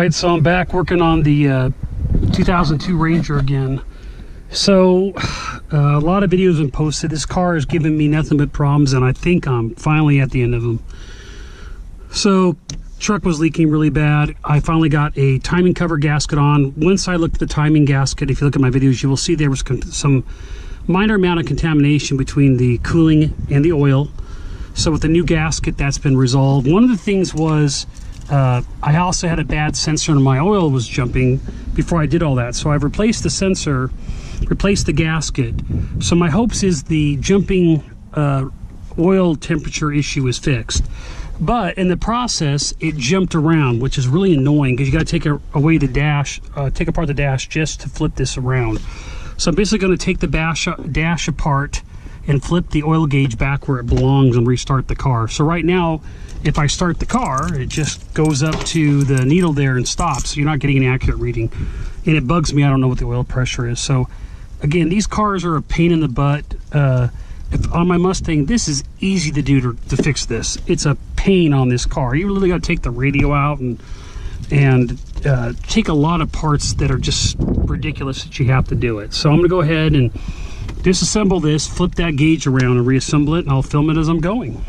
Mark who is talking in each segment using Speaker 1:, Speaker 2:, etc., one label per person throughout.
Speaker 1: Alright, so I'm back working on the 2002 Ranger again. So a lot of videos have been posted. This car has given me nothing but problems, and I think I'm finally at the end of them. So truck was leaking really bad. I finally got a timing cover gasket on. Once I looked at the timing gasket, if you look at my videos, you will see there was some minor amount of contamination between the cooling and the oil. So with the new gasket, that's been resolved. One of the things was I also had a bad sensor and my oil was jumping before I did all that. So I've replaced the sensor, replaced the gasket. So my hopes is the jumping oil temperature issue is fixed. But in the process, it jumped around, which is really annoying because you got to take away the dash, take apart the dash just to flip this around. So I'm basically going to take the dash apart and flip the oil gauge back where it belongs and restart the car. So right now, if I start the car, it just goes up to the needle there and stops. So you're not getting an accurate reading. And it bugs me. I don't know what the oil pressure is. So again, these cars are a pain in the butt. On my Mustang, this is easy to do to fix this. It's a pain on this car. You really got to take the radio out and take a lot of parts that are just ridiculous that you have to do it. So I'm going to go ahead and disassemble this, flip that gauge around and reassemble it, and I'll film it as I'm going.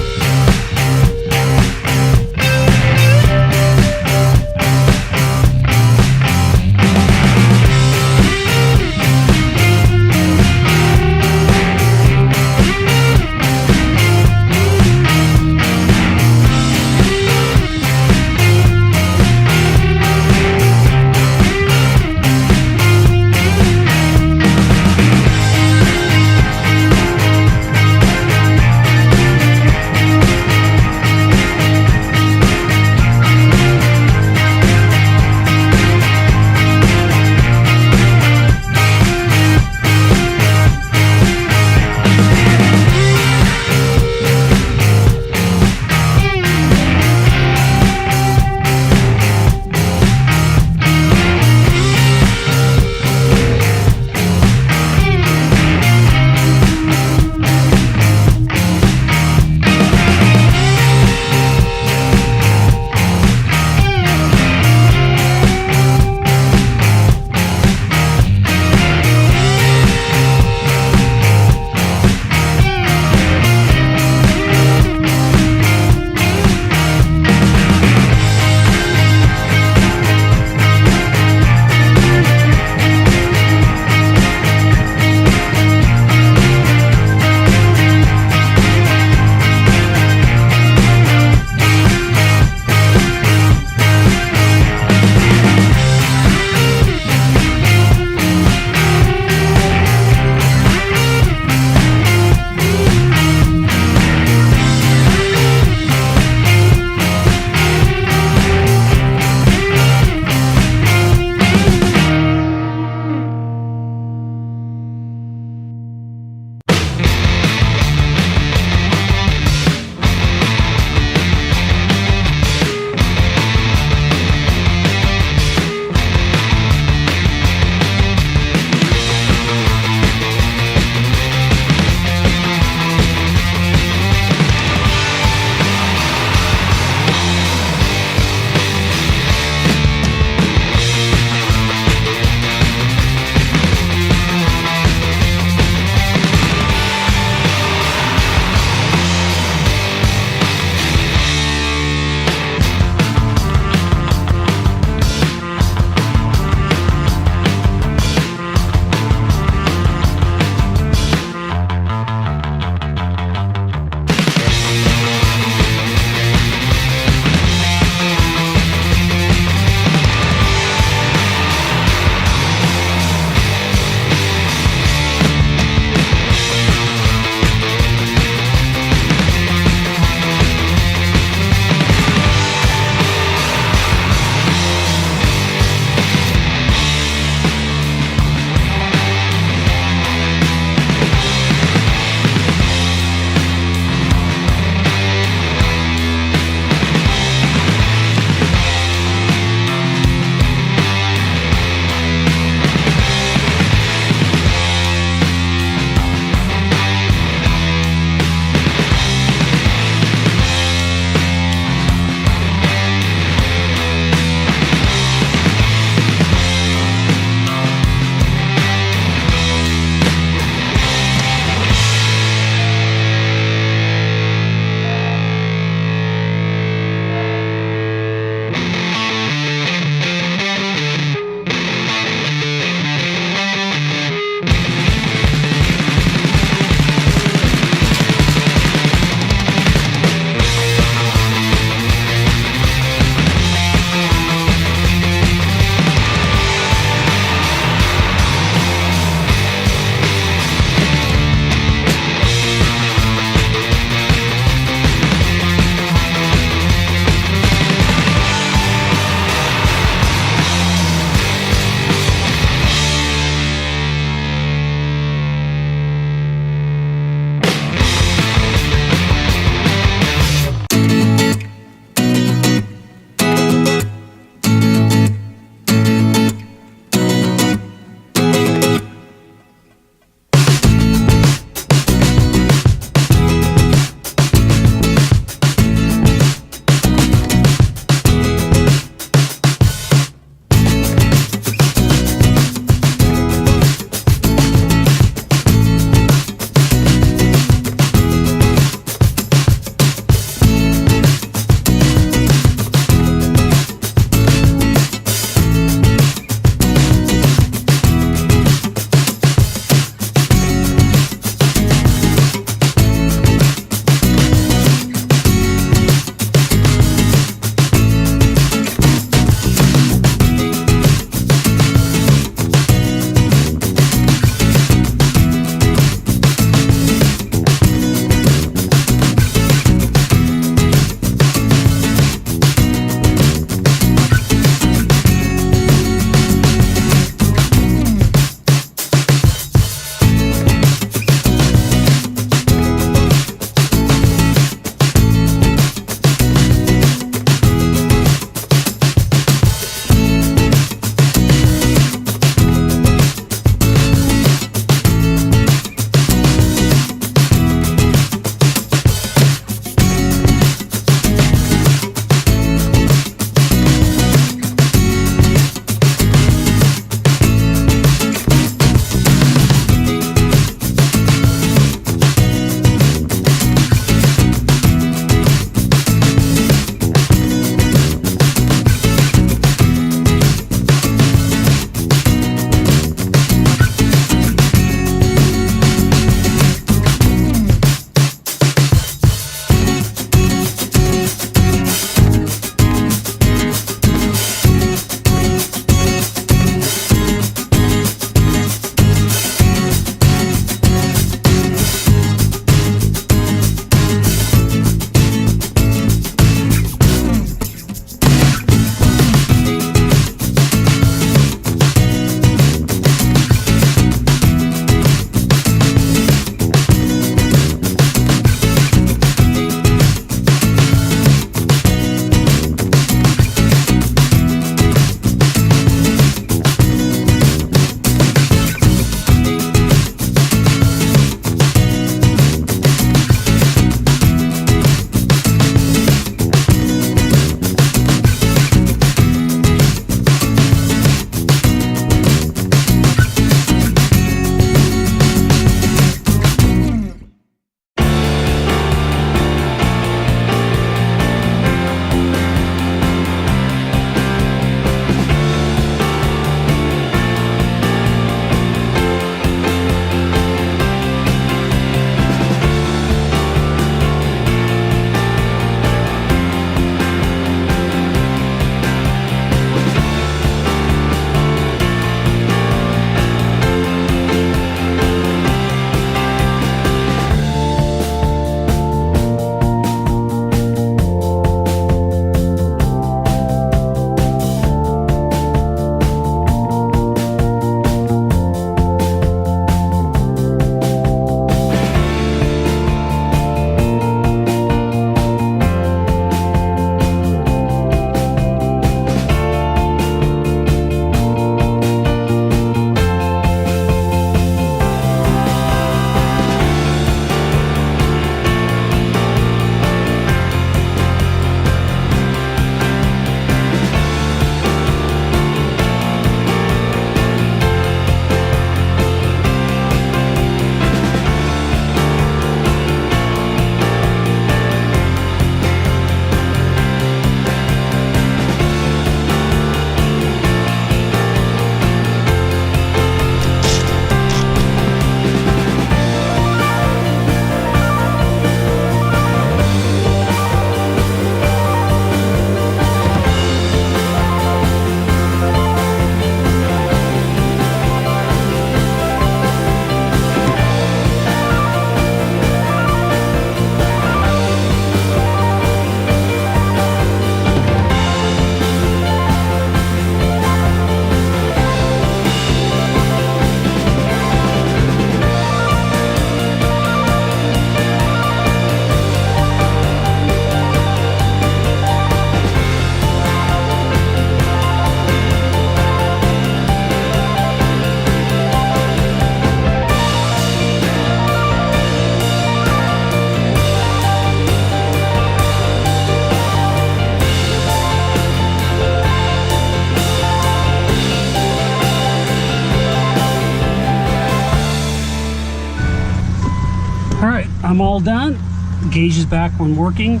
Speaker 1: All right, I'm all done. The gauge is back when working,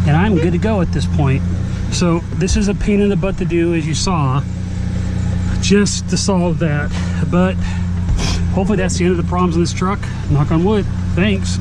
Speaker 1: and I'm good to go at this point. So this is a pain in the butt to do, as you saw, just to solve that. But hopefully that's the end of the problems in this truck. Knock on wood. Thanks.